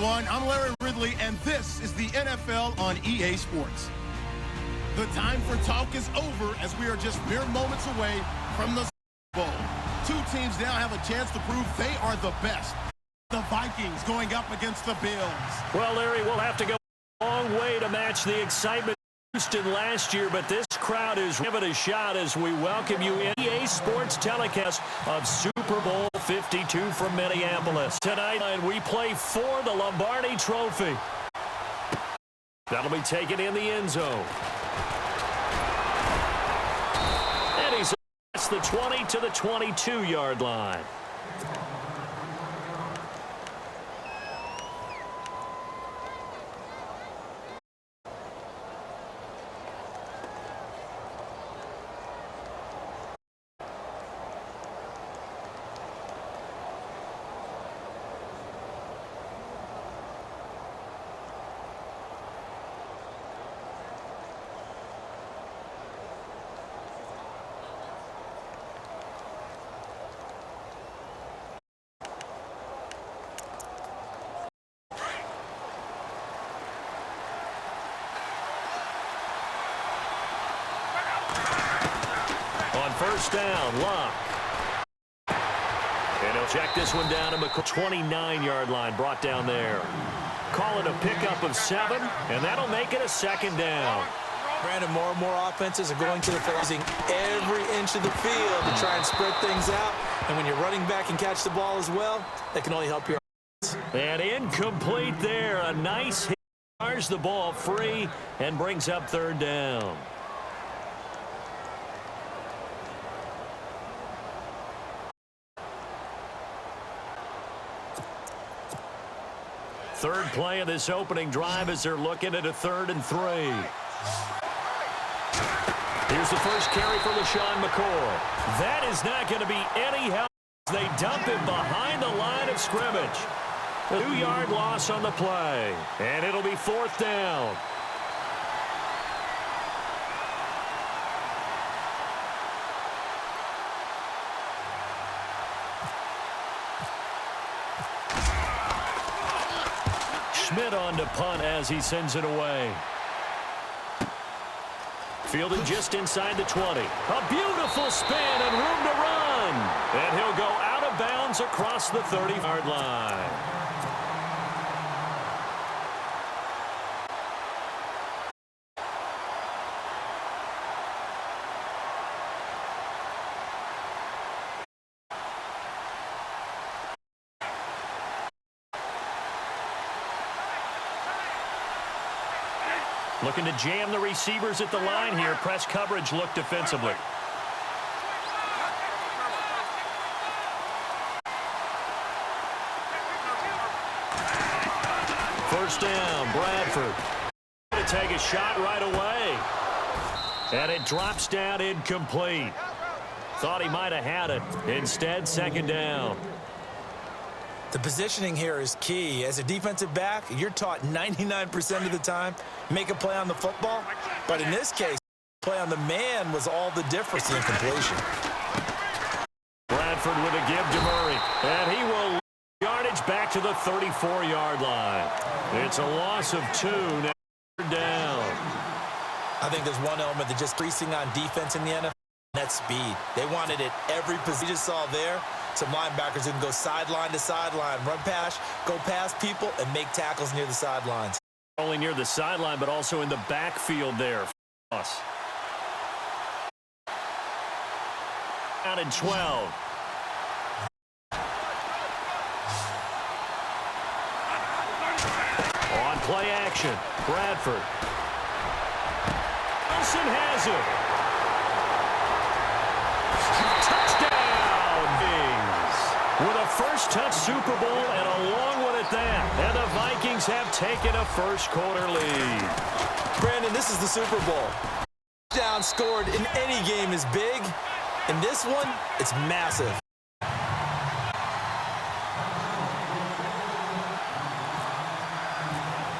everyone. I'm Larry Ridley, and this is the NFL on EA Sports. The time for talk is over as we are just mere moments away from the Super Bowl. Two teams now have a chance to prove they are the best. The Vikings going up against the Bills. Well, Larry, we'll have to go a long way to match the excitement Houston last year, but this crowd is giving a shot as we welcome you in EA Sports telecast of Super Bowl 52 from Minneapolis. Tonight, we play for the Lombardi Trophy. That'll be taken in the end zone. And he's at the 20 to the 22-yard line. First down, Lock. And he'll check this one down to the 29-yard line, brought down there. Call it a pickup of 7, and that'll make it a second down. Brandon, more and more offenses are going to the field, using every inch of the field to try and spread things out. And when you're running back and catch the ball as well, that can only help your offense. And incomplete there. A nice hit. Fires the ball free and brings up third down. Third play of this opening drive as they're looking at a 3rd and 3. Here's the first carry for LaShawn McCoy. That is not going to be any help as they dump him behind the line of scrimmage. A 2-yard loss on the play, and it'll be 4th down. Schmidt on to punt as he sends it away. Fielded just inside the 20. A beautiful spin and room to run. And he'll go out of bounds across the 30-yard line. Looking to jam the receivers at the line here. Press coverage look defensively. First down, Bradford. To take a shot right away. And it drops down incomplete. Thought he might have had it. Instead, second down. The positioning here is key. As a defensive back, you're taught 99% of the time, make a play on the football. But in this case, play on the man was all the difference in completion. Bradford with a give to Murray. And he will yardage back to the 34-yard line. It's a loss of 2. Now down. I think there's one element that just increasing on defense in the NFL, and that's speed. They wanted it every position. You just saw there. Some linebackers who can go sideline to sideline, run past, go past people, and make tackles near the sidelines. Not only near the sideline, but also in the backfield there. Out in 12. On play action, Bradford. Wilson has it. With a first-touch Super Bowl and a long one at that. And the Vikings have taken a first-quarter lead. Brandon, this is the Super Bowl. Touchdown scored in any game is big. In this one, it's massive.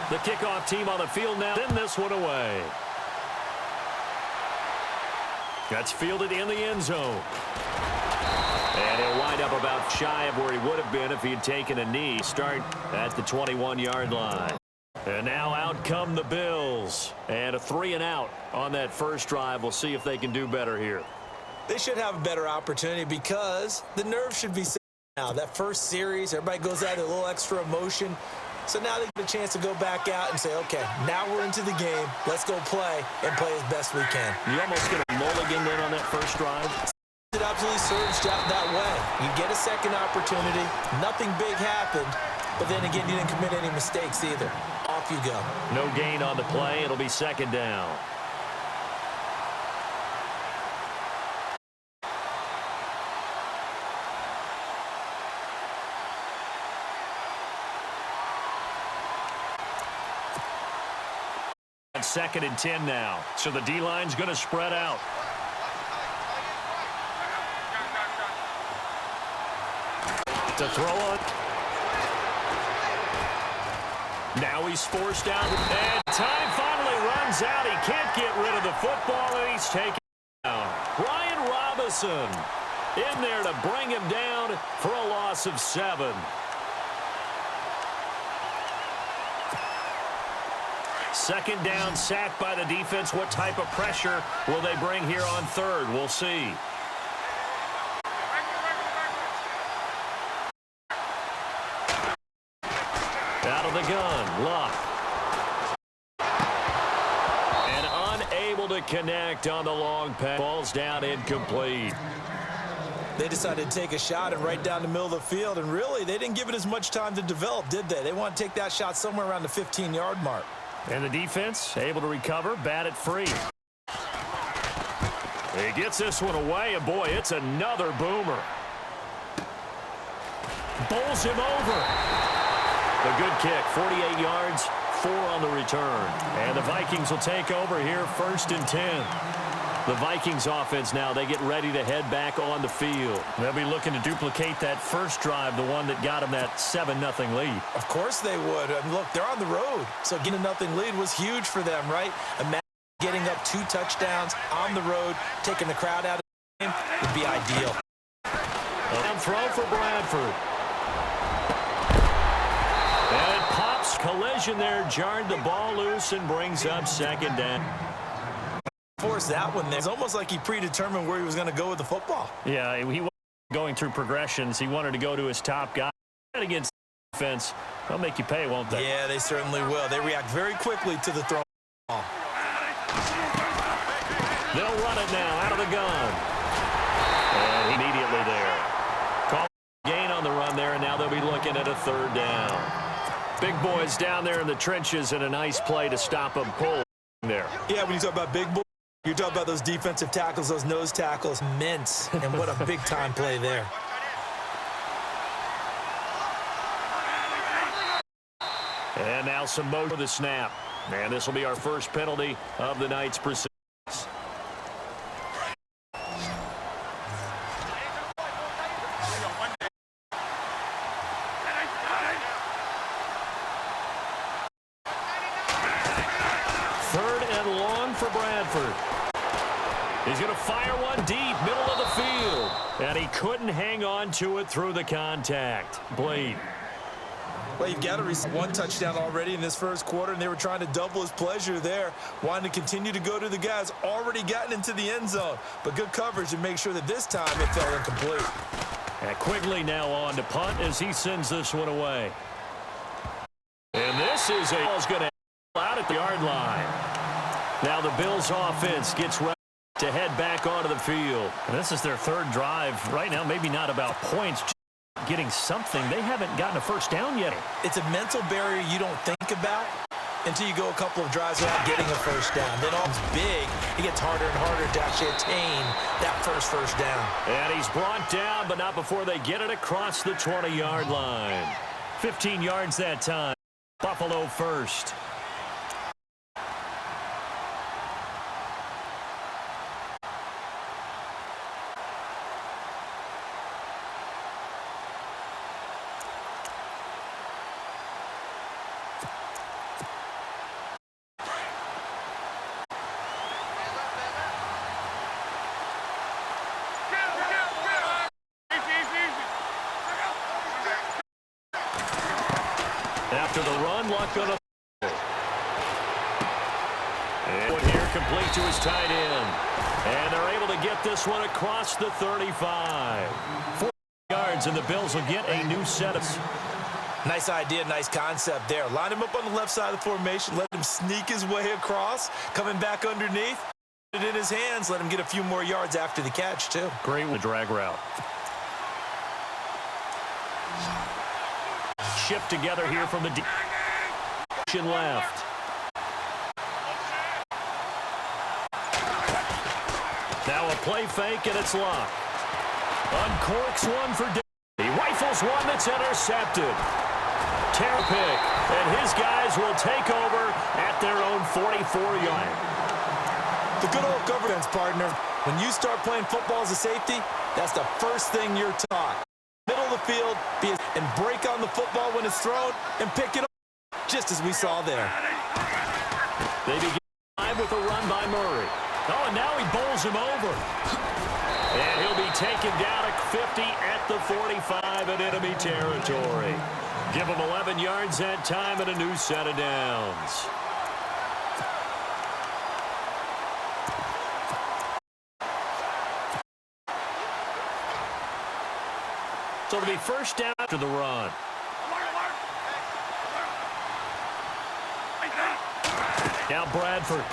The kickoff team on the field now. Send this one away. That's fielded in the end zone. And he'll wind up about shy of where he would have been if he had taken a knee. Start at the 21-yard line. And now out come the Bills. And a 3-and-out on that first drive. We'll see if they can do better here. They should have a better opportunity because the nerves should be set now. That first series, everybody goes out with a little extra emotion. So now they get a chance to go back out and say, okay, now we're into the game. Let's go play and play as best we can. You almost get a mulligan in on that first drive. It absolutely serves that way. You get a second opportunity. Nothing big happened. But then again, you didn't commit any mistakes either. Off you go. No gain on the play. It'll be second down. Second and 10 now. So the D-line's going to spread out. To throw on. Now he's forced out. And time finally runs out. He can't get rid of the football, and he's taken down. Brian Robinson in there to bring him down for a loss of 7. Second down, sacked by the defense. What type of pressure will they bring here on third? We'll see. Out of the gun, Luck. And unable to connect on the long pass. Ball's down, incomplete. They decided to take a shot and right down the middle of the field, and really, they didn't give it as much time to develop, did they? They want to take that shot somewhere around the 15-yard mark. And the defense able to recover, bat it free. He gets this one away, and boy, it's another boomer. Bowls him over. A good kick, 48 yards, 4 on the return. And the Vikings will take over here, 1st and 10. The Vikings offense now, they get ready to head back on the field. They'll be looking to duplicate that first drive, the one that got them that 7-0 lead. Of course they would. I mean, look, they're on the road, so getting a 0 lead was huge for them, right? Imagine getting up 2 touchdowns on the road, taking the crowd out of the game would be ideal. And throw for Bradford. And it pops, collision there, jarred the ball loose and brings up second down. Force that one there. It's almost like he predetermined where he was going to go with the football. Yeah, he wasn't going through progressions. He wanted to go to his top guy. Against defense, they'll make you pay, won't they? Yeah, they certainly will. They react very quickly to the throw. They'll run it now out of the gun. And immediately there. Call gain on the run there, and now they'll be looking at a 3rd down. Big boys down there in the trenches, and a nice play to stop them pull there. Yeah, when you talk about big boys, you're talking about those defensive tackles, those nose tackles, immense, and what a big-time play there. And now some motion for the snap. And this will be our first penalty of the night's proceedings. He's going to fire one deep, middle of the field. And he couldn't hang on to it through the contact. Blade. Well, you've got to receive 1 touchdown already in this first quarter, and they were trying to double his pleasure there, wanting to continue to go to the guys already gotten into the end zone. But good coverage to make sure that this time it fell incomplete. And Quigley now on to punt as he sends this one away. And this is ball's going to out at the yard line. Now the Bills offense gets ready to head back onto the field. And this is their 3rd drive. Right now, maybe not about points, just getting something. They haven't gotten a first down yet. It's a mental barrier you don't think about until you go a couple of drives without getting a first down. Then all it's big, it gets harder and harder to actually attain that first down. And he's brought down, but not before they get it across the 20-yard line. 15 yards that time. Buffalo first. After the run, luck on a and one here complete to his tight end. And they're able to get this one across the 35. 4 yards, and the Bills will get a new set of... Nice idea, nice concept there. Line him up on the left side of the formation, let him sneak his way across, coming back underneath, it in his hands, let him get a few more yards after the catch, too. Great with the drag route. Shift together here from the deep left. Now a play fake, and it's locked. Uncorks one for Davis. He rifles one that's intercepted. Tear pick, and his guys will take over at their own 44-yard. The good old governance, partner. When you start playing football as a safety, that's the first thing you're taught. Middle of the field, and break on the football when it's thrown, and pick it up, just as we saw there. They begin live with a run by Murray. Oh, and now he bowls him over. And he'll be taken down at 50 at the 45 in enemy territory. Give him 11 yards that time and a new set of downs. So it'll be first down after the run. Now Bradford.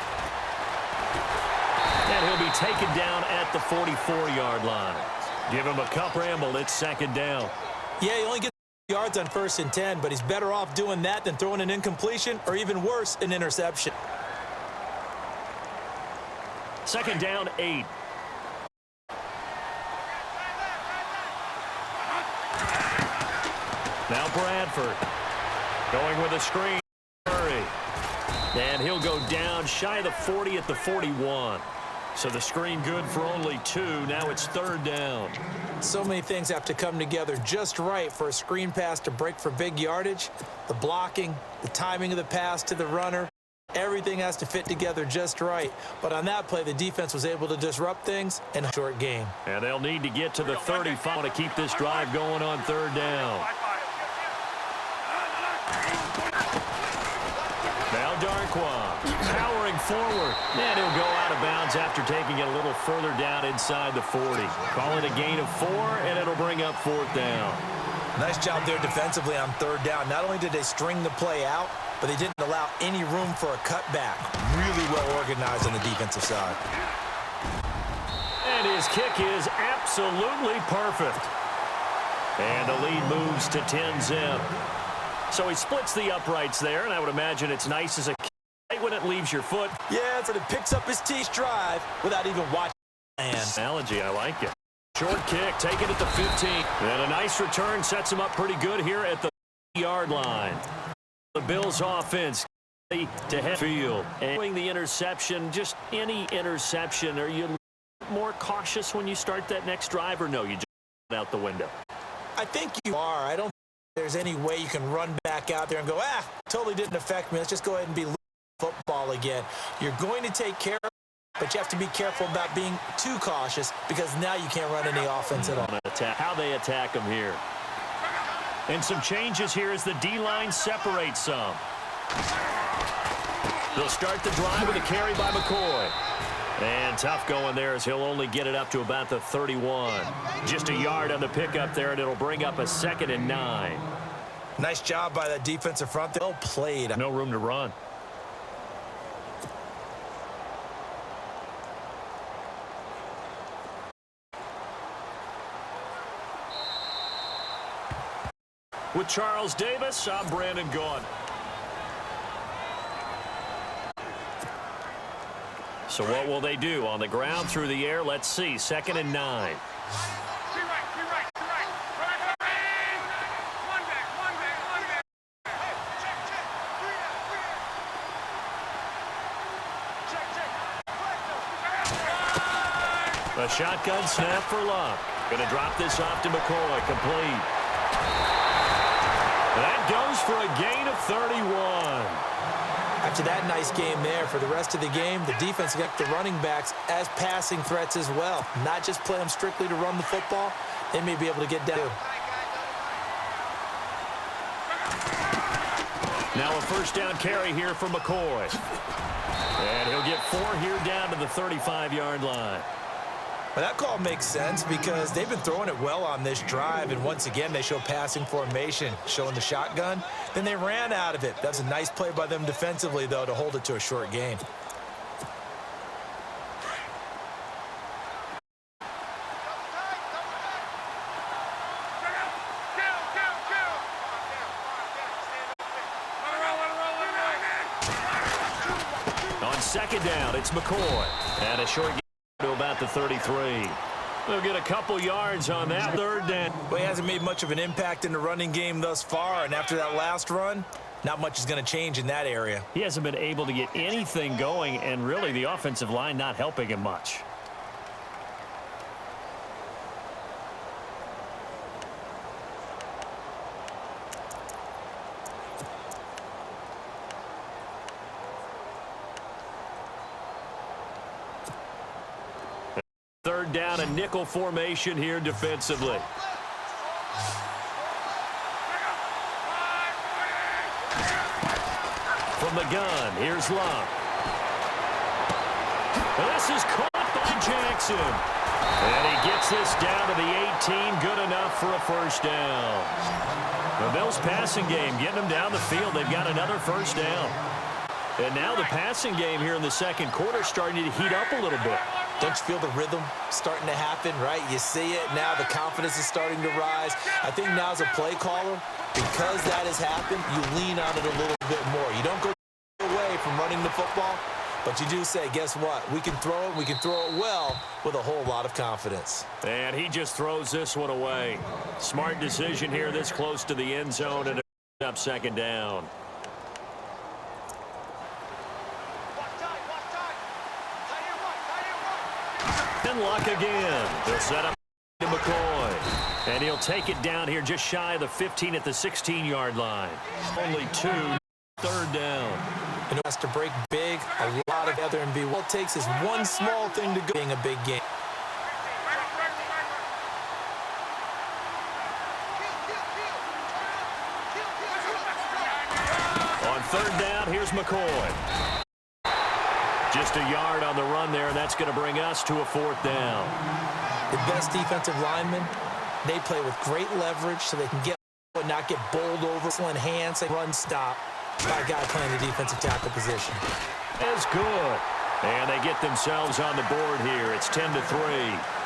And he'll be taken down at the 44-yard line. Give him a cup ramble. It's second down. Yeah, he only gets yards on 1st and 10, but he's better off doing that than throwing an incompletion or even worse, an interception. Second down, 8. Now Bradford going with a screen. Murray. And he'll go down shy of the 40 at the 41. So the screen good for only 2. Now it's third down. So many things have to come together just right for a screen pass to break for big yardage. The blocking, the timing of the pass to the runner, everything has to fit together just right. But on that play, the defense was able to disrupt things in a short game. And they'll need to get to the 35 to keep this drive going on third down. Now Darkwa powering forward, and he'll go out of bounds after taking it a little further down inside the 40. Call it a gain of 4, and it'll bring up fourth down. Nice job there defensively on third down. Not only did they string the play out, but they didn't allow any room for a cutback. Really well organized on the defensive side. And his kick is absolutely perfect. And the lead moves to 10-zip. So he splits the uprights there, and I would imagine it's nice as a kick when it leaves your foot. Yeah, so it picks up his teeth drive without even watching the hand. Analogy, I like it. Short kick, taken at the 15. And a nice return sets him up pretty good here at the yard line. The Bills offense to head field. And the interception, just any interception, are you more cautious when you start that next drive, or no, you just out the window? I think you are. I don't think there's any way you can run back out there and go, totally didn't affect me. Let's just go ahead and be football again. You're going to take care of it, but you have to be careful about being too cautious because now you can't run any offense at all. How they attack them here. And some changes here as the D-line separates some. They'll start the drive with a carry by McCoy. And tough going there as he'll only get it up to about the 31. Just a yard on the pickup there, and it'll bring up a 2nd and 9. Nice job by that defensive front. Well played. No room to run. With Charles Davis, I'm Brandon Gaughan. So what will they do? On the ground, through the air, let's see. 2nd and 9. A shotgun snap for Luck. Going to drop this off to McCoy. Complete. That goes for a gain of 31. After that nice game there, for the rest of the game, the defense got the running backs as passing threats as well. Not just play them strictly to run the football. They may be able to get down. Now a first down carry here for McCoy. And he'll get 4 here down to the 35-yard line. Well, that call makes sense because they've been throwing it well on this drive, and once again they show passing formation, showing the shotgun. Then they ran out of it. That's a nice play by them defensively, though, to hold it to a short gain. On second down, it's McCoy. And a short gain to about the 33. They'll get a couple yards on that third down. Well, he hasn't made much of an impact in the running game thus far, and after that last run, not much is going to change in that area. He hasn't been able to get anything going, and really the offensive line not helping him much. Third down, a nickel formation here defensively. From the gun, here's Love. This is caught by Jackson. And he gets this down to the 18, good enough for a first down. The Bills' passing game, getting them down the field. They've got another first down. And now the passing game here in the second quarter starting to heat up a little bit. Don't you feel the rhythm starting to happen, right? You see it now. The confidence is starting to rise. I think now as a play caller, because that has happened, you lean on it a little bit more. You don't go away from running the football, but you do say, guess what? We can throw it. We can throw it well with a whole lot of confidence. And he just throws this one away. Smart decision here this close to the end zone and up second down. And luck again. They'll set up to McCoy. And he'll take it down here just shy of the 15 at the 16-yard line. Only 2, third down. And it has to break big, a lot of other and be. All it takes is one small thing to go being a big game. On third down, here's McCoy. Just a yard on the run there, and that's going to bring us to a fourth down. The best defensive linemen, they play with great leverage so they can get but not get bowled over. Excellent hands, run stop by a guy playing the defensive tackle position. That's good. And they get themselves on the board here. It's 10-3.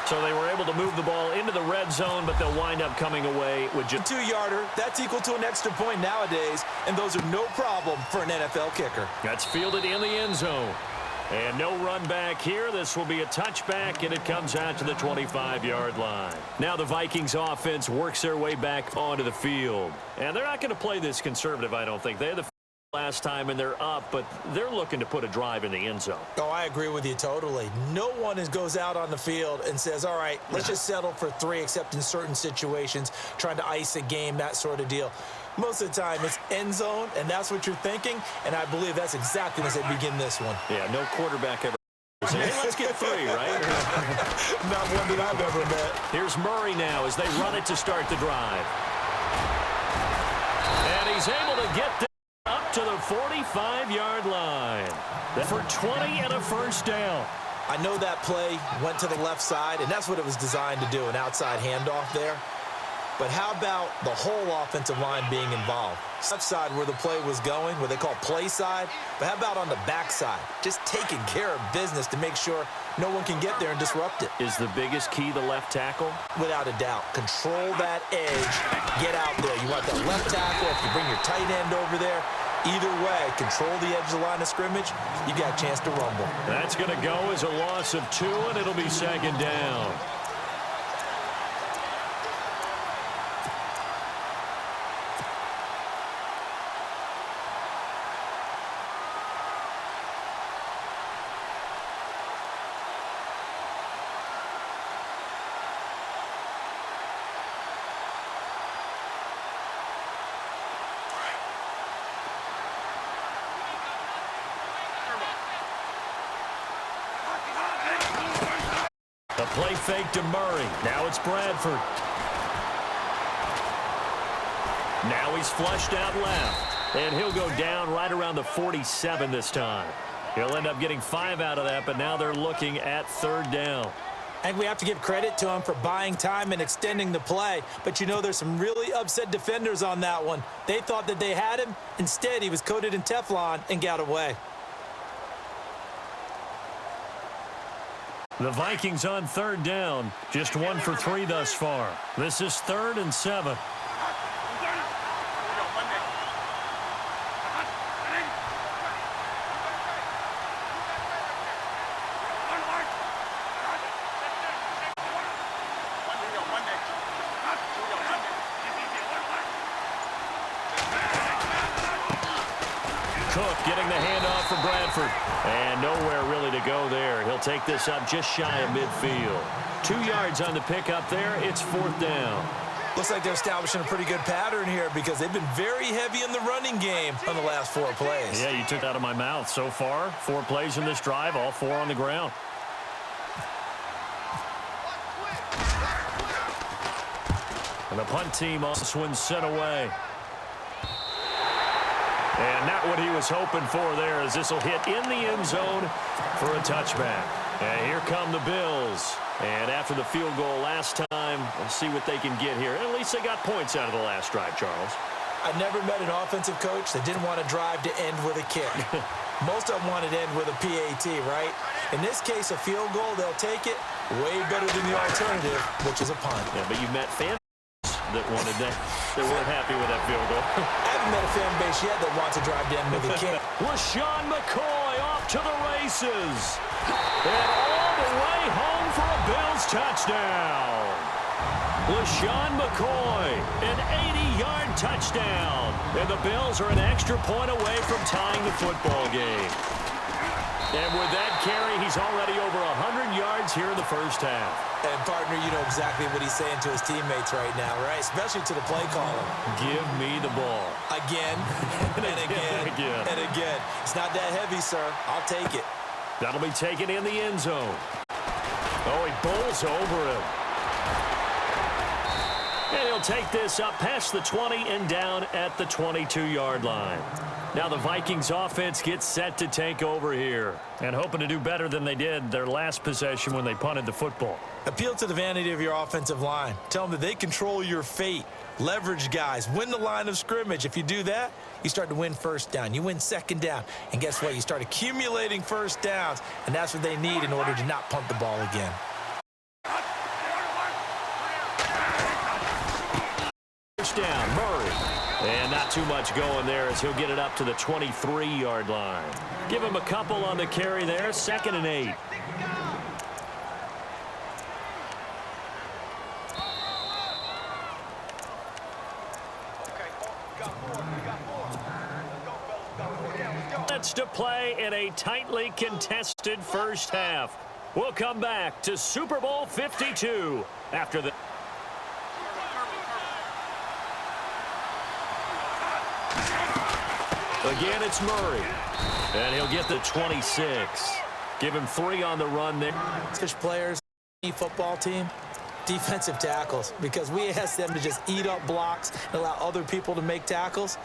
So they were able to move the ball into the red zone, but they'll wind up coming away with just a 2-yarder. That's equal to an extra point nowadays, and those are no problem for an NFL kicker. That's fielded in the end zone. And no run back here. This will be a touchback, and it comes out to the 25-yard line. Now the Vikings offense works their way back onto the field. And they're not going to play this conservative, I don't think. They had the last time, and they're up, but they're looking to put a drive in the end zone. Oh, I agree with you totally. No one goes out on the field and says, all right, let's just settle for 3, except in certain situations, trying to ice a game, that sort of deal. Most of the time, it's end zone, and that's what you're thinking, and I believe that's exactly as they begin this one. Yeah, no quarterback ever. Hey, let's get 3, right? Not one that I've ever met. Here's Murray now as they run it to start the drive. And he's able to get this up to the 45-yard line. For 20 and a first down. I know that play went to the left side, and that's what it was designed to do, an outside handoff there. But how about the whole offensive line being involved? Left side where the play was going, what they call play side. But how about on the back side? Just taking care of business to make sure no one can get there and disrupt it. Is the biggest key the left tackle? Without a doubt. Control that edge. Get out there. You want that left tackle. If you bring your tight end over there, either way, control the edge of the line of scrimmage, you got a chance to rumble. That's going to go as a loss of 2, and it'll be second down. The play fake to Murray. Now it's Bradford. Now he's flushed out left. And he'll go down right around the 47 this time. He'll end up getting 5 out of that, but now they're looking at 3rd down. I think we have to give credit to him for buying time and extending the play. But, you know, there's some really upset defenders on that one. They thought that they had him. Instead, he was coated in Teflon and got away. The Vikings on 3rd down. Just 1 for 3 thus far. This is 3rd and 7. Cook getting the handoff for Bradford. And nowhere really to go there. He'll take this up just shy of midfield. 2 yards on the pickup there. It's 4th down. Looks like they're establishing a pretty good pattern here because they've been very heavy in the running game on the last 4 plays. Yeah, you took that out of my mouth. So far, 4 plays in this drive, all 4 on the ground. And the punt team on this one sent away. And not what he was hoping for there, as this will hit in the end zone for a touchback. And here come the Bills. And after the field goal last time, we'll see what they can get here. At least they got points out of the last drive, Charles. I never met an offensive coach that didn't want to drive to end with a kick. Most of them wanted to end with a PAT, right? In this case, a field goal, they'll take it way better than the alternative, which is a punt. Yeah, but you met fans that wanted that. They weren't happy with that field goal. I haven't met a fan base yet that wants to drive to end with a kick. LaShawn McCoy off to the races. And all the way home for a Bills touchdown. LaShawn McCoy, an 80-yard touchdown. And the Bills are an extra point away from tying the football game. And with that carry, he's already over 100 yards here in the first half. And, partner, you know exactly what he's saying to his teammates right now, right? Especially to the play caller. Give me the ball. Again, and again, and again. It's not that heavy, sir. I'll take it. That'll be taken in the end zone. Oh, he bowls over him. And he'll take this up past the 20 and down at the 22-yard line. Now the Vikings offense gets set to take over here and hoping to do better than they did their last possession when they punted the football. Appeal to the vanity of your offensive line. Tell them that they control your fate. Leverage guys. Win the line of scrimmage. If you do that, you start to win first down. You win second down. And guess what? You start accumulating first downs. And that's what they need in order to not punt the ball again. First down, Murray. And not too much going there as he'll get it up to the 23-yard line. Give him a couple on the carry there. 2nd and 8. Let's to play in a tightly contested first half. We'll come back to Super Bowl 52 after the... Again, it's Murray. And he'll get the 26. Give him 3 on the run there. Fish players, football team, defensive tackles, because we ask them to just eat up blocks and allow other people to make tackles.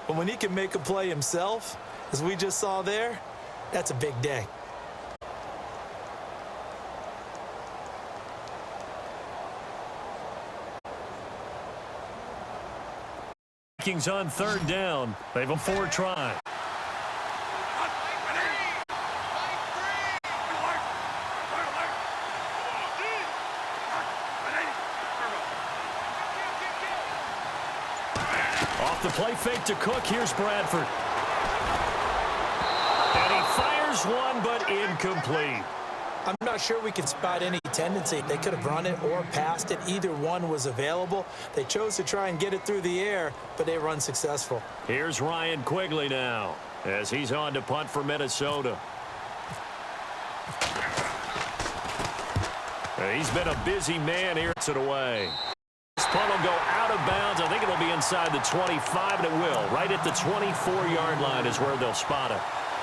But when he can make a play himself, as we just saw there, that's a big day. Vikings on 3rd down. They have a 4 try. Off the play fake to Cook. Here's Bradford. And he fires one, but incomplete. I'm not sure we can spot any tendency. They could have run it or passed it. Either one was available. They chose to try and get it through the air, but they were unsuccessful. Here's Ryan Quigley now as he's on to punt for Minnesota. He's been a busy man here. It's it away. This punt will go out of bounds. I think it'll be inside the 25, and it will. Right at the 24-yard line is where they'll spot it.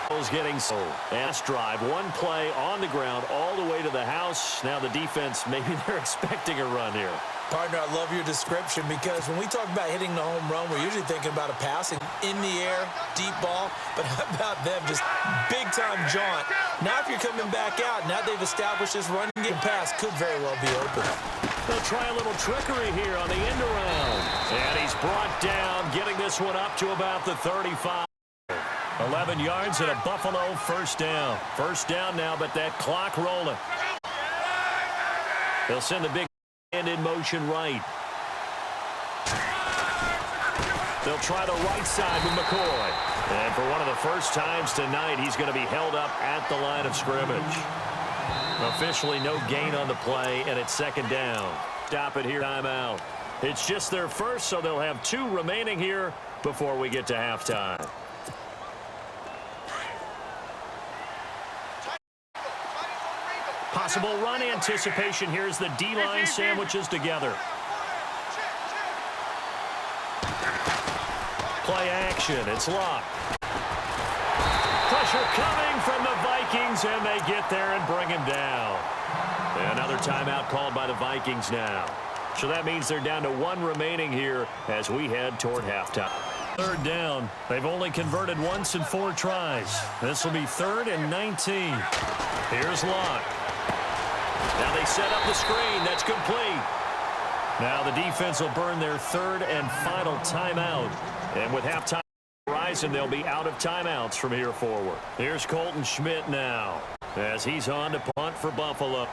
Getting so last drive, one play on the ground all the way to the house. Now the defense, maybe they're expecting a run here. Partner, I love your description because when we talk about hitting the home run, we're usually thinking about a passing in the air, deep ball. But how about them just big-time jaunt? Now if you're coming back out, now they've established this run game pass could very well be open. They'll try a little trickery here on the end around. And he's brought down, getting this one up to about the 35. 11 yards and a Buffalo first down. First down now, but that clock rolling. They'll send the big end in motion right. They'll try the right side with McCoy. And for one of the first times tonight, he's going to be held up at the line of scrimmage. Officially no gain on the play, and it's second down. Stop it here, timeout. It's just their first, so they'll have 2 remaining here before we get to halftime. Possible run anticipation. Here's the D-line sandwiches together. Play action. It's locked. Pressure coming from the Vikings, and they get there and bring him down. Another timeout called by the Vikings now. So that means they're down to 1 remaining here as we head toward halftime. Third down. They've only converted once in 4 tries. This will be 3rd and 19. Here's Locke. Now they set up the screen. That's complete. Now the defense will burn their 3rd and final timeout. And with halftime horizon, they'll be out of timeouts from here forward. Here's Colton Schmidt now as he's on to punt for Buffalo.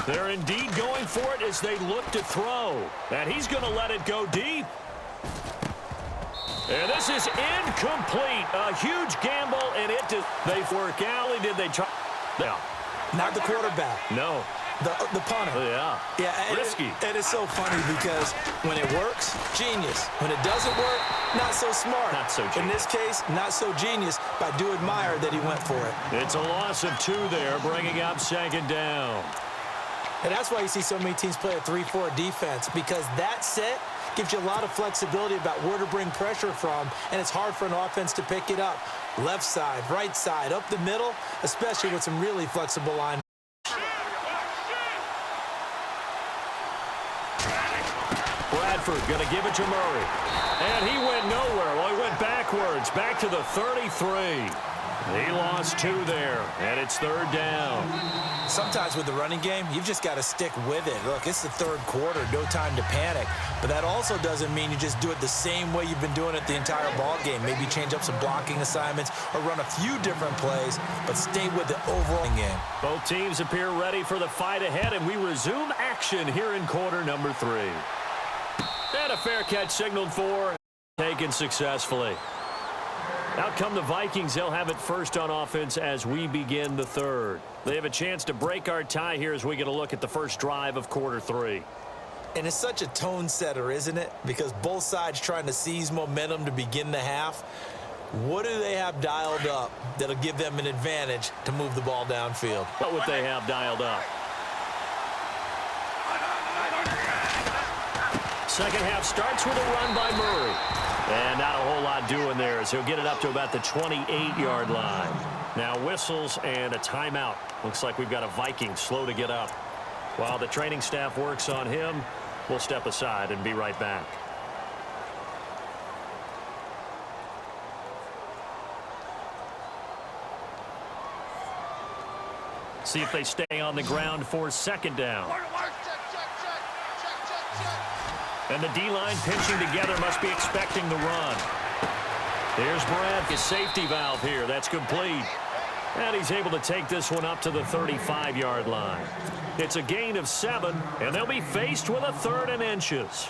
They're indeed going for it as they look to throw. And he's going to let it go deep. And this is incomplete. A huge gamble, and it did. They work alley. Did they try? No. Not the quarterback. No. The punter. Yeah. Yeah. Risky. It is so funny because when it works, genius. When it doesn't work, not so smart. Not so genius. In this case, not so genius, but I do admire that he went for it. It's a loss of 2 there, bringing up second down. And that's why you see so many teams play a 3-4 defense, because that set gives you a lot of flexibility about where to bring pressure from, and it's hard for an offense to pick it up. Left side, right side, up the middle, especially with some really flexible line. Bradford going to give it to Murray. And he went nowhere. Well, he went backwards, back to the 33. He lost 2 there, and it's 3rd down. Sometimes with the running game, you've just got to stick with it. Look, it's the 3rd quarter, no time to panic. But that also doesn't mean you just do it the same way you've been doing it the entire ball game. Maybe change up some blocking assignments or run a few different plays, but stay with the overall game. Both teams appear ready for the fight ahead, and we resume action here in quarter number 3. And a fair catch signaled for, taken successfully. Out come the Vikings. They'll have it first on offense as we begin the 3rd. They have a chance to break our tie here as we get a look at the first drive of quarter 3. And it's such a tone setter, isn't it? Because both sides trying to seize momentum to begin the half. What do they have dialed up that'll give them an advantage to move the ball downfield? What would they have dialed up? Second half starts with a run by Murray. And not a whole lot doing there as he'll get it up to about the 28-yard line. Now whistles and a timeout. Looks like we've got a Viking slow to get up. While the training staff works on him, we'll step aside and be right back. See if they stay on the ground for second down. And the D-line pinching together, must be expecting the run. There's Brad, his safety valve here. That's complete. And he's able to take this one up to the 35-yard line. It's a gain of 7, and they'll be faced with a 3rd and inches.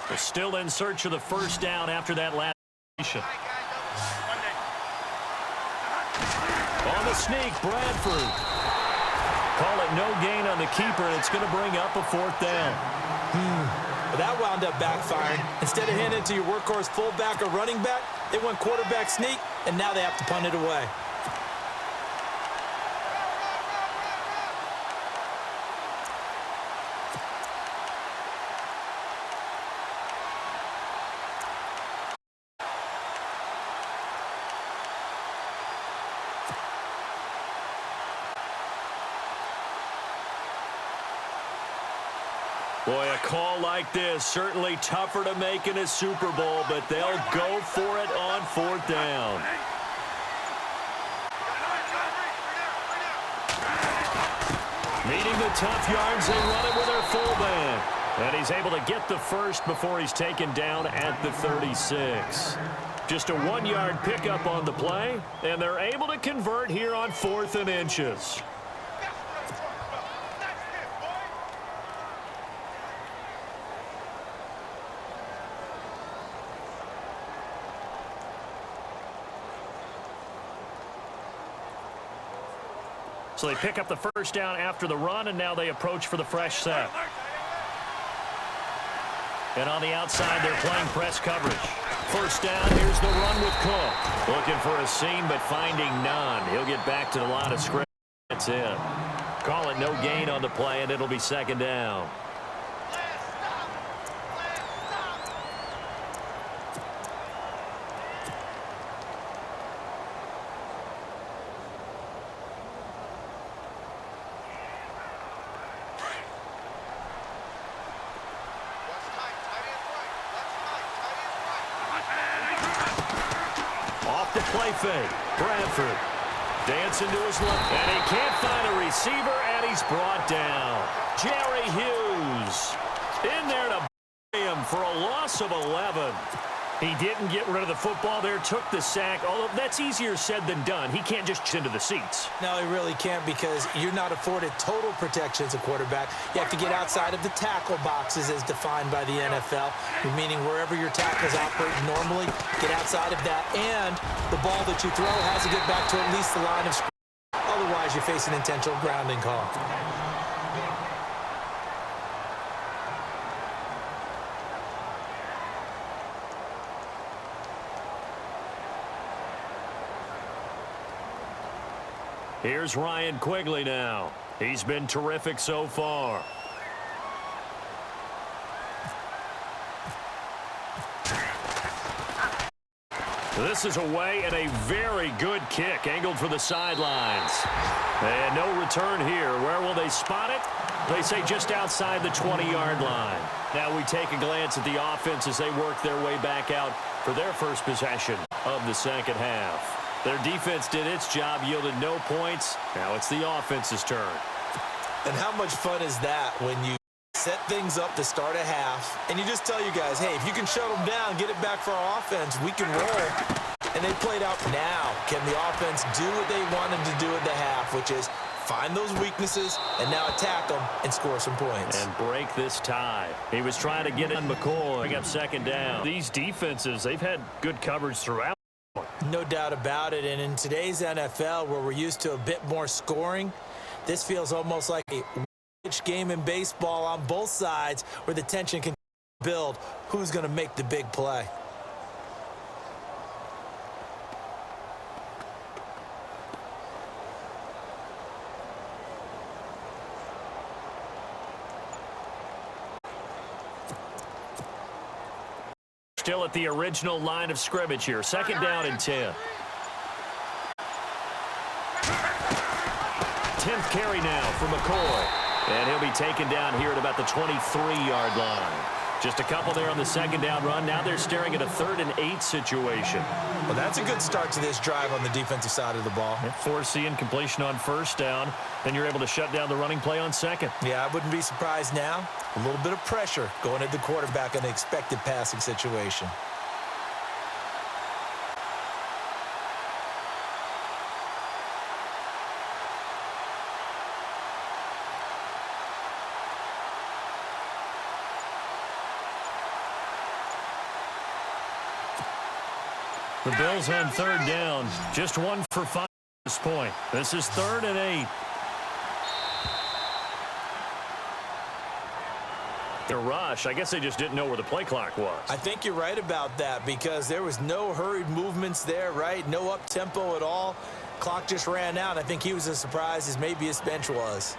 They're still in search of the first down after that last mission. On the sneak, Bradford. Call it no gain on the keeper, and it's going to bring up a 4th down. But that wound up backfiring. Instead of handing it to your workhorse fullback or running back, they went quarterback sneak, and now they have to punt it away. Boy, a call like this, certainly tougher to make in a Super Bowl, but they'll go for it on 4th down. Needing the tough yards, they run it with their fullback. And he's able to get the first before he's taken down at the 36. Just a 1-yard pickup on the play, and they're able to convert here on 4th and inches. So they pick up the first down after the run, and now they approach for the fresh set. And on the outside, they're playing press coverage. First down, here's the run with Cook. Looking for a seam, but finding none. He'll get back to the line of scrimmage. That's it. Call it no gain on the play, and it'll be 2nd down. The play fake. Bradford dancing to his left, and he can't find a receiver, and he's brought down. Jerry Hughes in there to him for a loss of 11. He didn't get rid of the football there, took the sack, although that's easier said than done. He can't just into the seats. No, he really can't, because you're not afforded total protection as a quarterback. You have to get outside of the tackle boxes as defined by the NFL, meaning wherever your tackles operate normally, get outside of that, and the ball that you throw has to get back to at least the line of scrimmage. Otherwise, you face an intentional grounding call. Here's Ryan Quigley now. He's been terrific so far. This is away, and a very good kick angled for the sidelines. And no return here. Where will they spot it? They say just outside the 20-yard line. Now we take a glance at the offense as they work their way back out for their first possession of the second half. Their defense did its job, yielded no points. Now it's the offense's turn. And how much fun is that when you set things up to start a half, and you just tell you guys, hey, if you can shut them down, get it back for our offense, we can roll. And they played out. Now, can the offense do what they wanted to do at the half, which is find those weaknesses and now attack them and score some points. And break this tie. He was trying to get in McCoy. Pick up 2nd down. These defenses, they've had good coverage throughout. No doubt about it. And in today's NFL, where we're used to a bit more scoring, this feels almost like a game in baseball on both sides, where the tension can build. Who's going to make the big play? Still at the original line of scrimmage here. 2nd down and 10. 10th carry now for McCoy. And he'll be taken down here at about the 23-yard line. Just a couple there on the 2nd down run. Now they're staring at a 3rd and 8 situation. Well, that's a good start to this drive on the defensive side of the ball. Force the incompletion on 1st down. Then you're able to shut down the running play on 2nd. Yeah, I wouldn't be surprised now. A little bit of pressure going at the quarterback in an expected passing situation. The Bills on 3rd down. Just 1 for 5 at this point. This is 3rd and 8. A rush. I guess they just didn't know where the play clock was. I think you're right about that because there was no hurried movements there, right? No up-tempo at all. Clock just ran out. I think he was as surprised as maybe his bench was.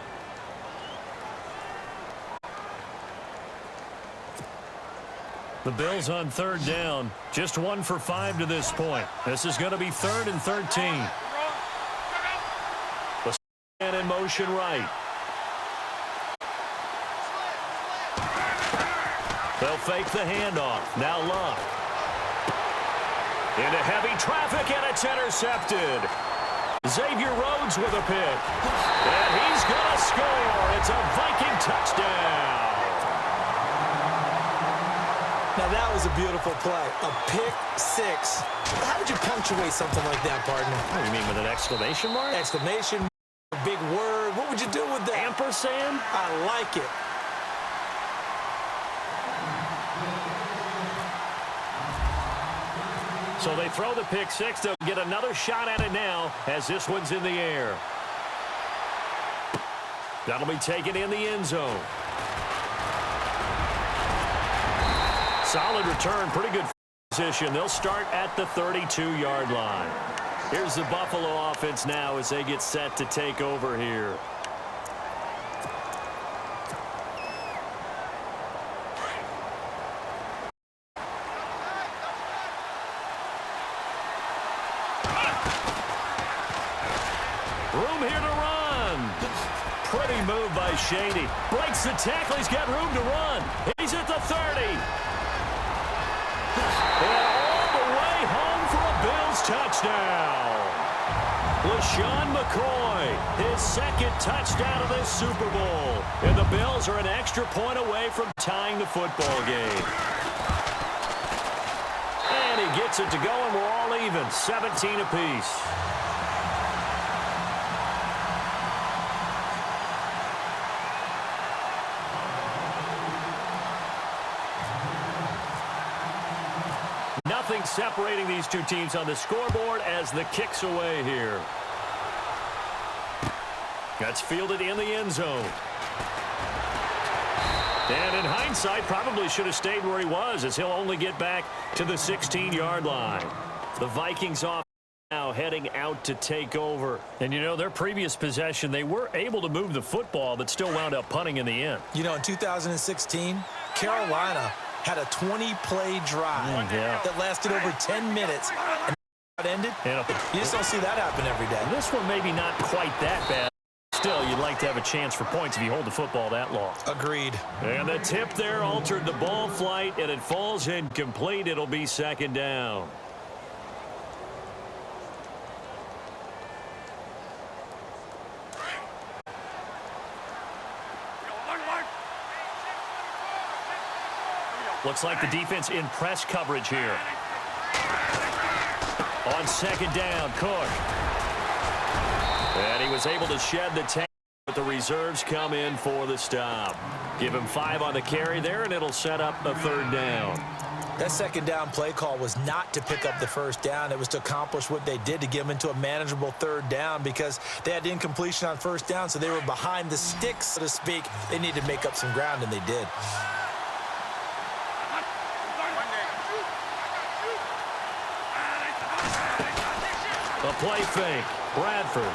The Bills on third down. Just 1 for 5 to this point. This is going to be 3rd and 13. And in motion right. They'll fake the handoff. Now Luck. Into heavy traffic, and it's intercepted. Xavier Rhodes with a pick. And he's going to score. It's a Viking touchdown. Now, that was a beautiful play. A pick six. How would you punctuate something like that, partner? What do you mean, with an exclamation mark? Exclamation mark, a big word. What would you do with that? Ampersand? I like it. So they throw the pick six. They'll get another shot at it now as this one's in the air. That'll be taken in the end zone. Solid return. Pretty good position. They'll start at the 32-yard line. Here's the Buffalo offense now as they get set to take over here. Room here to run. Pretty move by Shady. Breaks the tackle. He's got room to run. He's at the 30. And all the way home for a Bills touchdown. LaShawn McCoy, his second touchdown of this Super Bowl. And the Bills are an extra point away from tying the football game. And he gets it to go, and we're all even, 17 apiece. Nothing separating these two teams on the scoreboard as the kick's away here. That's fielded in the end zone. And in hindsight, probably should have stayed where he was as he'll only get back to the 16-yard line. The Vikings off now heading out to take over. And, you know, their previous possession, they were able to move the football but still wound up punting in the end. You know, in 2016, Carolina had a 20-play drive that lasted over 10 minutes and it ended. You just don't see that happen every day. This one maybe not quite that bad. Still, you'd like to have a chance for points if you hold the football that long. Agreed. And the tip there altered the ball flight, and it falls incomplete. It'll be second down. Looks like the defense in press coverage here. On second down, Cook. And he was able to shed the tackle, but the reserves come in for the stop. Give him 5 on the carry there, and it'll set up a third down. That second down play call was not to pick up the first down. It was to accomplish what they did, to get them into a manageable third down, because they had incompletion on first down, so they were behind the sticks, so to speak. They needed to make up some ground, and they did. A play fake. Bradford.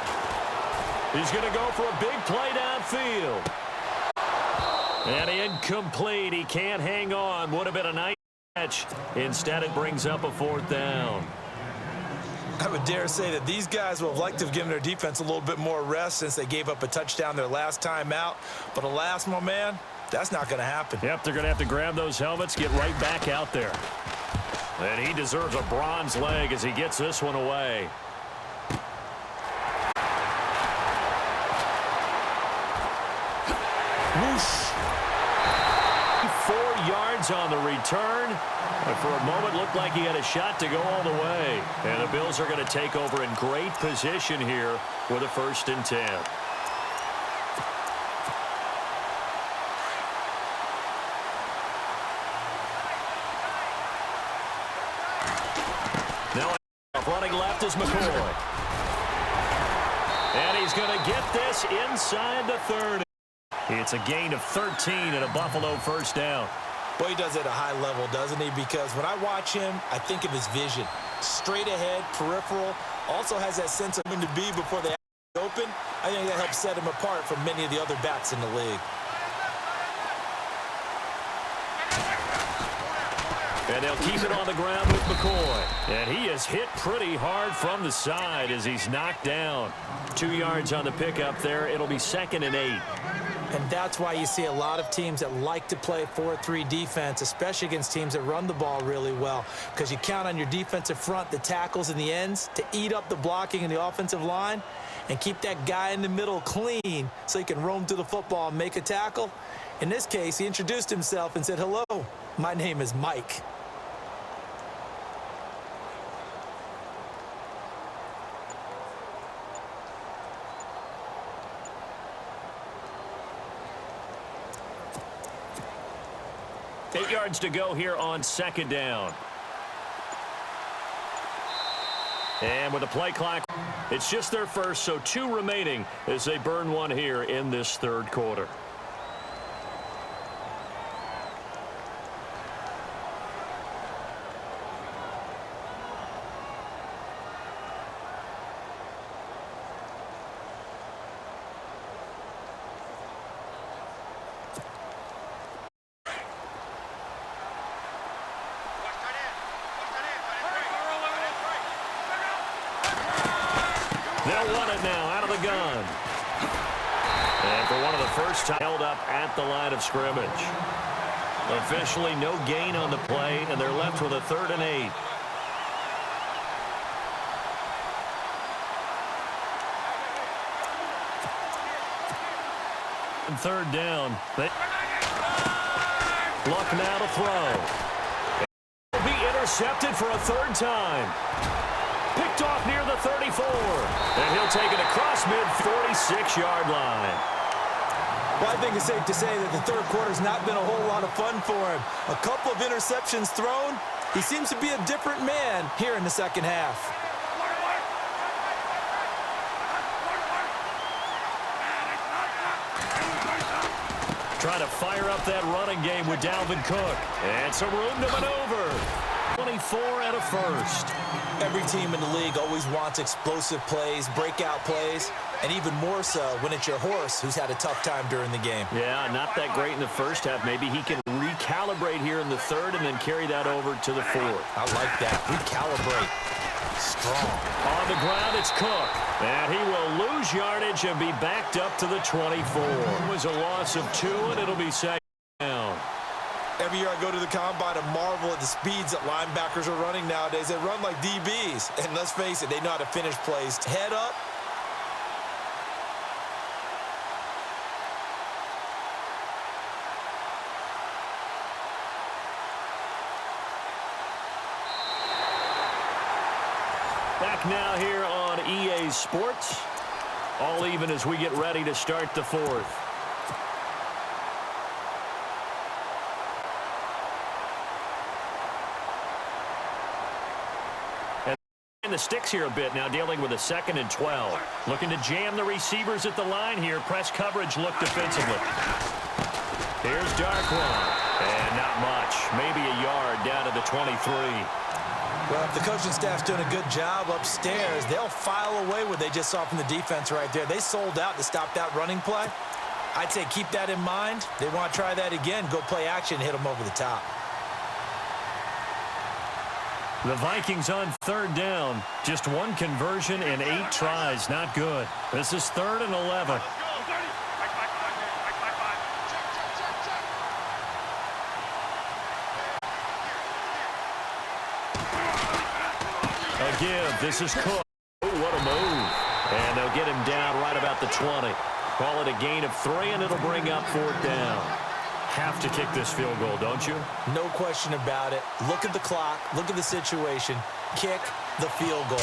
He's going to go for a big play downfield. And incomplete. He can't hang on. Would have been a nice catch. Instead, it brings up a fourth down. I would dare say that these guys would have liked to have given their defense a little bit more rest since they gave up a touchdown their last time out. But alas, my man, that's not going to happen. Yep, they're going to have to grab those helmets, get right back out there. And he deserves a bronze leg as he gets this one away. 4 yards on the return. And for a moment, looked like he had a shot to go all the way. And the Bills are going to take over in great position here with a 1st and 10. Now running left is McCoy. And he's going to get this inside the 30. It's a gain of 13 and a Buffalo first down. Boy, he does it at a high level, doesn't he? Because when I watch him, I think of his vision. Straight ahead, peripheral, also has that sense of when to be before they open. I think that helps set him apart from many of the other backs in the league. And they'll keep it on the ground with McCoy. And he is hit pretty hard from the side as he's knocked down. 2 yards on the pickup there. It'll be 2nd and 8. And that's why you see a lot of teams that like to play 4-3 defense, especially against teams that run the ball really well, because you count on your defensive front, the tackles and the ends, to eat up the blocking in the offensive line and keep that guy in the middle clean so he can roam through the football and make a tackle. In this case, he introduced himself and said, "Hello, my name is Mike." Eight yards to go here on 2nd down. And with the play clock, it's just their first, so 2 remaining as they burn one here in this 3rd quarter. They'll run it now out of the gun. And for one of the first time, held up at the line of scrimmage. Officially no gain on the play, and they're left with a 3rd and 8. And 3rd down. Luck now to throw. Will be intercepted for a 3rd time. Picked off near the 34. And he'll take it across mid-46-yard line. Well, I think it's safe to say that the 3rd quarter's not been a whole lot of fun for him. A couple of interceptions thrown. He seems to be a different man here in the 2nd half. Trying to fire up that running game with Dalvin Cook. And some room to maneuver. 24 and a first. Every team in the league always wants explosive plays, breakout plays, and even more so when it's your horse who's had a tough time during the game. Yeah, not that great in the first half. Maybe he can recalibrate here in the 3rd and then carry that over to the 4th. I like that. Recalibrate. Strong. On the ground, it's Cook. And he will lose yardage and be backed up to the 24. It was a loss of 2, and it'll be 2nd down. Every year I go to the combine and marvel at the speeds that linebackers are running nowadays. They run like DBs. And let's face it, they know how to finish plays. Head up. Back now here on EA Sports. All even as we get ready to start the 4th. The sticks here a bit now, dealing with a 2nd and 12. Looking to jam the receivers at the line here. Press coverage look defensively. Here's Darkwan. And not much. Maybe a yard down to the 23. Well, if the coaching staff's doing a good job upstairs, they'll file away what they just saw from the defense right there. They sold out to stop that running play. I'd say keep that in mind. They want to try that again. Go play action, hit them over the top. The Vikings on 3rd down. Just 1 conversion and 8 tries. Not good. This is 3rd and 11. A give. This is Cook. Oh, what a move. And they'll get him down right about the 20. Call it a gain of 3, and it'll bring up 4th down. Have to kick this field goal, don't you? No question about it. Look at the clock. Look at the situation. Kick the field goal.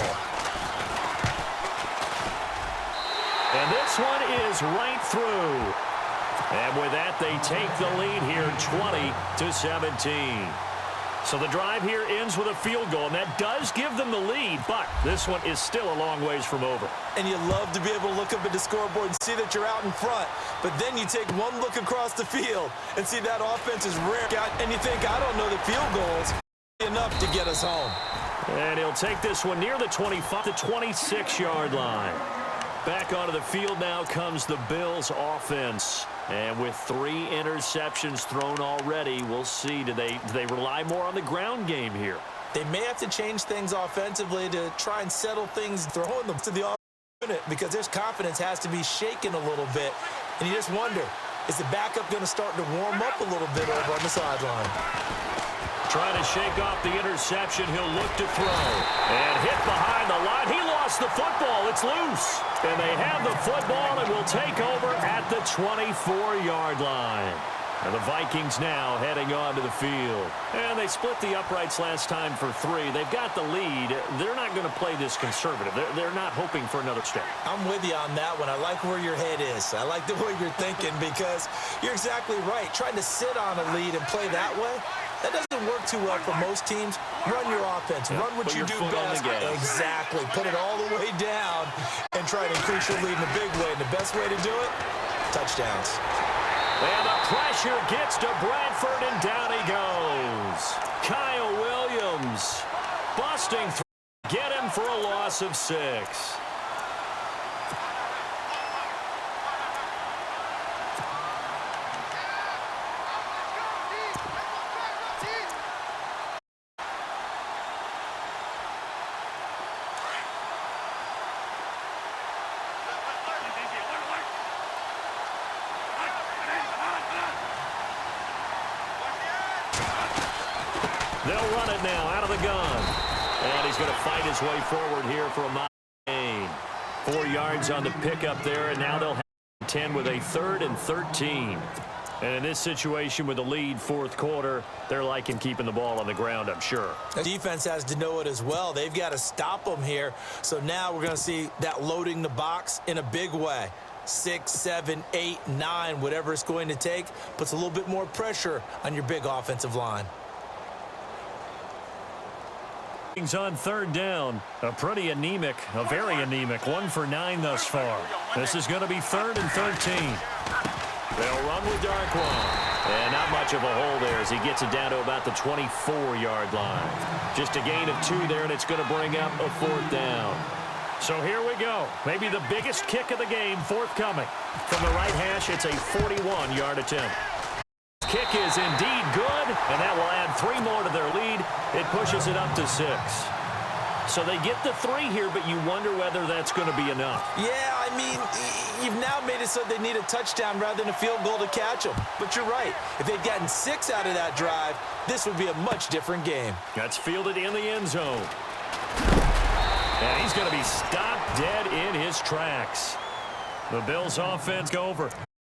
And this one is right through. And with that, they take the lead here 20-17. So the drive here ends with a field goal, and that does give them the lead, but this one is still a long ways from over. And you love to be able to look up at the scoreboard and see that you're out in front, but then you take one look across the field and see that offense is rare, and you think, I don't know the field goals enough to get us home. And he'll take this one near the 25 to 26-yard line. Back onto the field now comes the Bills offense. And with 3 interceptions thrown already, we'll see. Do they rely more on the ground game here? They may have to change things offensively to try and settle things, throwing them to the offensive unit, because their confidence has to be shaken a little bit. And you just wonder, is the backup going to start to warm up a little bit over on the sideline? Trying to shake off the interception. He'll look to throw. And hit behind the line. He lost the football. It's loose. And they have the football and will take over at the 24-yard line. And the Vikings now heading onto the field. And they split the uprights last time for 3. They've got the lead. They're not going to play this conservative. They're not hoping for another step. I'm with you on that one. I like where your head is. I like the way you're thinking, because you're exactly right. Trying to sit on a lead and play that way, that doesn't work too well for most teams. Run your offense. Run what you do best. Exactly. Put it all the way down and try to increase your lead in a big way. And the best way to do it, touchdowns. And the pressure gets to Bradford, and down he goes. Kyle Williams busting through. Get him for a loss of 6. They'll run it now out of the gun. And he's going to fight his way forward here for a mile gain. 4 yards on the pickup there, and now they'll have 10 with a 3rd and 13. And in this situation with the lead 4th quarter, they're liking keeping the ball on the ground, I'm sure. The defense has to know it as well. They've got to stop them here. So now we're going to see that loading the box in a big way. 6, 7, 8, 9, whatever it's going to take, puts a little bit more pressure on your big offensive line. On 3rd down, a very anemic 1 for 9 thus far. This is going to be 3rd and 13. They'll run with Darquan. And not much of a hole there as he gets it down to about the 24-yard line. Just a gain of 2 there, and it's going to bring up a 4th down. So here we go. Maybe the biggest kick of the game forthcoming. From the right hash, it's a 41-yard attempt. Kick is indeed good, and that will add 3 more to their lead. It pushes it up to 6. So they get the 3 here, but you wonder whether that's going to be enough. Yeah, I mean, you've now made it so they need a touchdown rather than a field goal to catch them. But you're right. If they'd gotten 6 out of that drive, this would be a much different game. That's fielded in the end zone. And he's going to be stopped dead in his tracks. The Bills offense go over.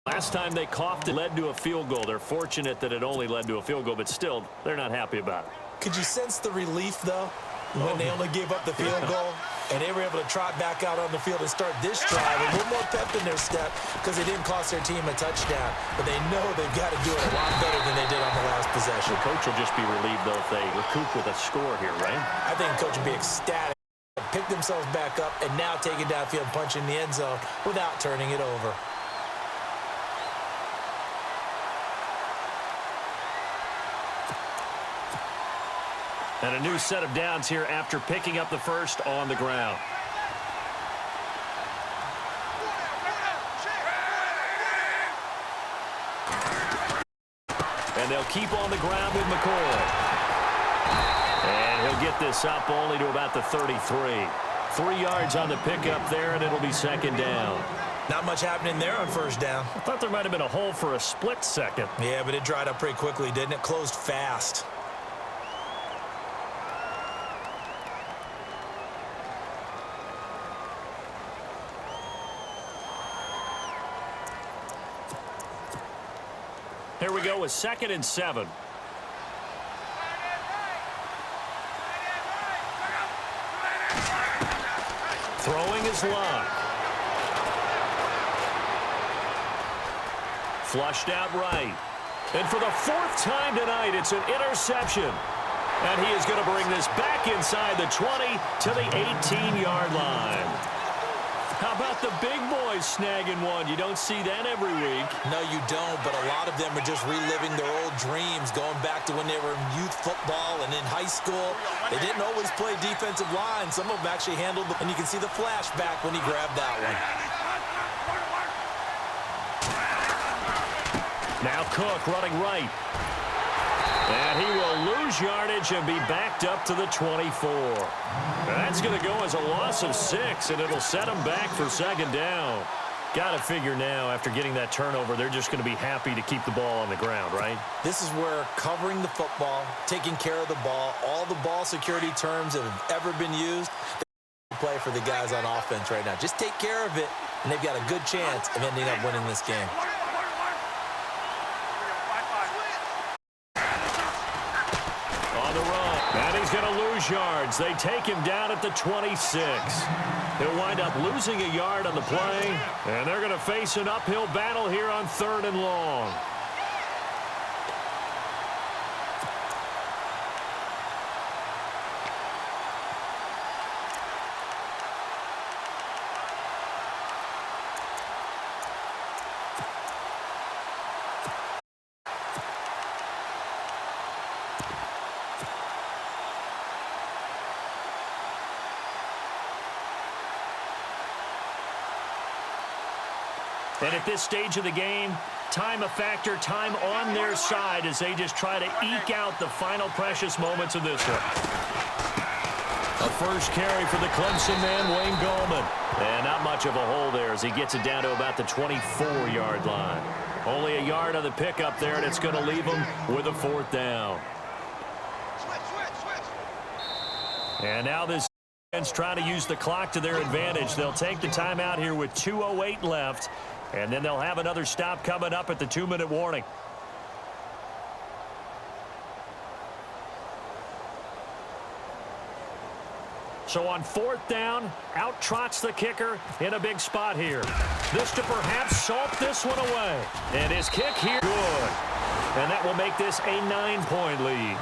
Last time they coughed, it led to a field goal. They're fortunate that it only led to a field goal, but still, they're not happy about it. Could you sense the relief, though, when they only gave up the field goal and they were able to trot back out on the field and start this drive? A little more pep in their step because they didn't cost their team a touchdown, but they know they've got to do it a lot better than they did on the last possession. The coach will just be relieved, though, if they recoup with a score here, right? I think the coach will be ecstatic. Pick themselves back up and now take it downfield, punch in the end zone without turning it over. And a new set of downs here after picking up the first on the ground. And they'll keep on the ground with McCoy. And he'll get this up only to about the 33. 3 yards on the pickup there, and it'll be 2nd down. Not much happening there on 1st down. I thought there might have been a hole for a split second. Yeah, but it dried up pretty quickly, didn't it? Closed fast. Here we go with 2nd and 7. Throwing his line. Flushed out right. And for the 4th time tonight, it's an interception. And he is going to bring this back inside the 20 to the 18-yard line. How about the big boys snagging one? You don't see that every week. No, you don't, but a lot of them are just reliving their old dreams, going back to when they were in youth football and in high school. They didn't always play defensive line. Some of them actually handled and you can see the flashback when he grabbed that one. Now Cook running right. And he will lose yardage and be backed up to the 24. That's going to go as a loss of 6, and it'll set him back for second down. Got to figure now, after getting that turnover, they're just going to be happy to keep the ball on the ground, right? This is where covering the football, taking care of the ball, all the ball security terms that have ever been used, they play for the guys on offense right now. Just take care of it, and they've got a good chance of ending up winning this game. And he's going to lose yards. They take him down at the 26. He'll wind up losing a yard on the play, and they're going to face an uphill battle here on 3rd and long. And at this stage of the game, time a factor, time on their side as they just try to eke out the final precious moments of this one. A first carry for the Clemson man, Wayne Gallman. And not much of a hole there as he gets it down to about the 24-yard line. Only a yard on the pickup there, and it's going to leave him with a 4th down. And now this defense trying to use the clock to their advantage. They'll take the timeout here with 2:08 left. And then they'll have another stop coming up at the 2-minute warning. So on 4th down, out trots the kicker in a big spot here. This to perhaps salt this one away. And his kick here, good. And that will make this a 9-point lead.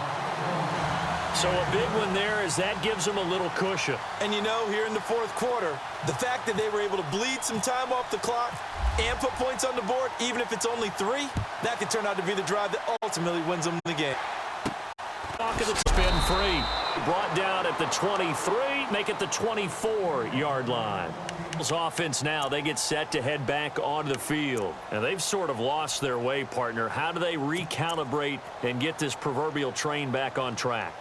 So a big one there as that gives them a little cushion. And you know, here in the 4th quarter, the fact that they were able to bleed some time off the clock and put points on the board, even if it's only 3, that could turn out to be the drive that ultimately wins them the game. Spin free. Brought down at the 23, make it the 24-yard line. Offense now, they get set to head back onto the field. And they've sort of lost their way, partner. How do they recalibrate and get this proverbial train back on track?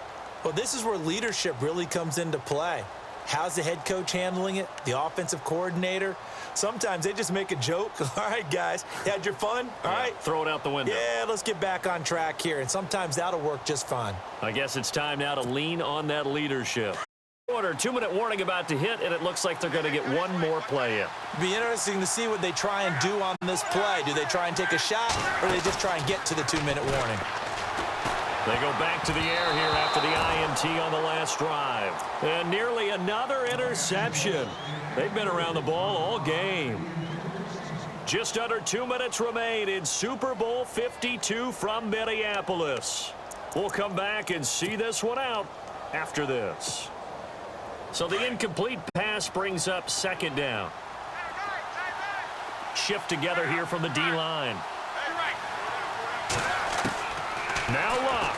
Well, this is where leadership really comes into play. How's the head coach handling it? The offensive coordinator? Sometimes they just make a joke. All right, guys, you had your fun? All right. Throw it out the window. Yeah, let's get back on track here. And sometimes that'll work just fine. I guess it's time now to lean on that leadership. 2-minute warning about to hit, and it looks like they're going to get one more play in. It'll be interesting to see what they try and do on this play. Do they try and take a shot, or do they just try and get to the 2-minute warning? They go back to the air here after the INT on the last drive. And nearly another interception. They've been around the ball all game. Just under 2 minutes remain in Super Bowl 52 from Minneapolis. We'll come back and see this one out after this. So the incomplete pass brings up 2nd down. Shift together here from the D-line. Now Luck.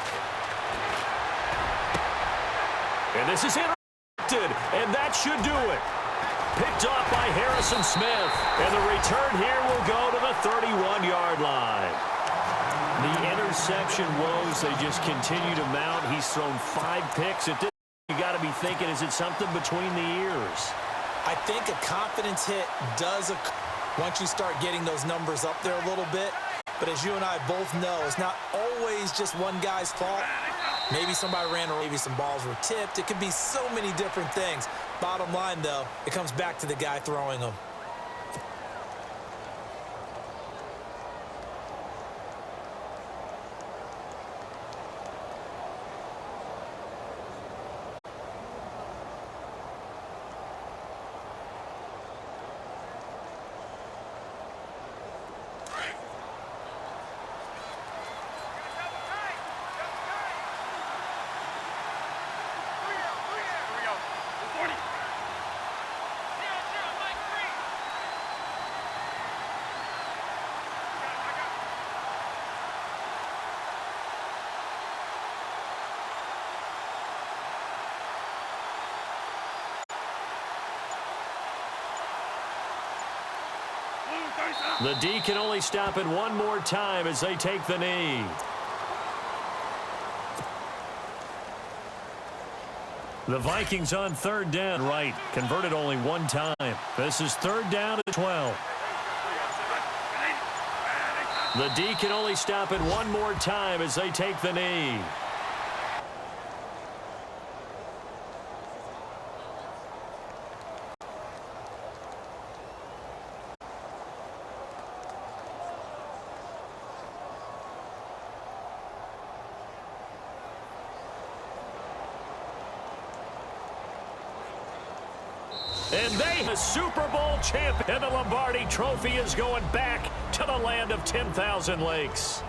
And this is intercepted, and that should do it. Picked off by Harrison Smith, and the return here will go to the 31-yard line. The interception woes, they just continue to mount. He's thrown 5 picks at this. You got to be thinking, is it something between the ears? I think a confidence hit does once you start getting those numbers up there a little bit. But as you and I both know, it's not always just one guy's fault. Maybe somebody ran, or maybe some balls were tipped. It could be so many different things. Bottom line, though, it comes back to the guy throwing them. The D can only stop it one more time as they take the knee. The Vikings on third down right. Converted only one time. This is third down at 12. The D can only stop it one more time as they take the knee. And they, the Super Bowl champion, and the Lombardi Trophy is going back to the land of 10,000 lakes.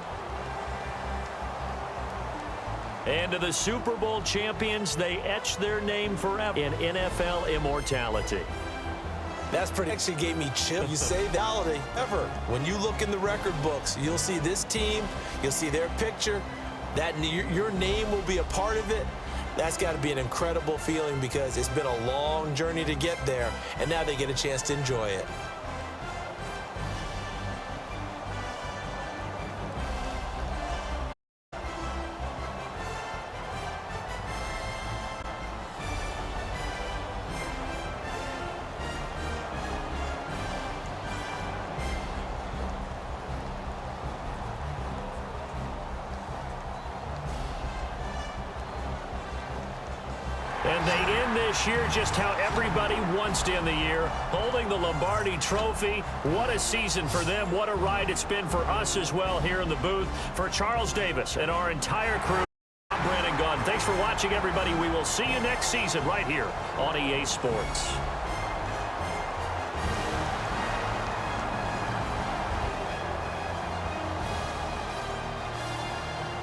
And to the Super Bowl champions, they etch their name forever in NFL immortality. That's pretty. Actually gave me chills. You say reality ever. When you look in the record books, you'll see this team, you'll see their picture, that your name will be a part of it. That's got to be an incredible feeling because it's been a long journey to get there, and now they get a chance to enjoy it. And they end this year just how everybody wants to end the year, holding the Lombardi Trophy. What a season for them. What a ride it's been for us as well here in the booth. For Charles Davis and our entire crew, I'm Brandon Gunn. Thanks for watching, everybody. We will see you next season right here on EA Sports.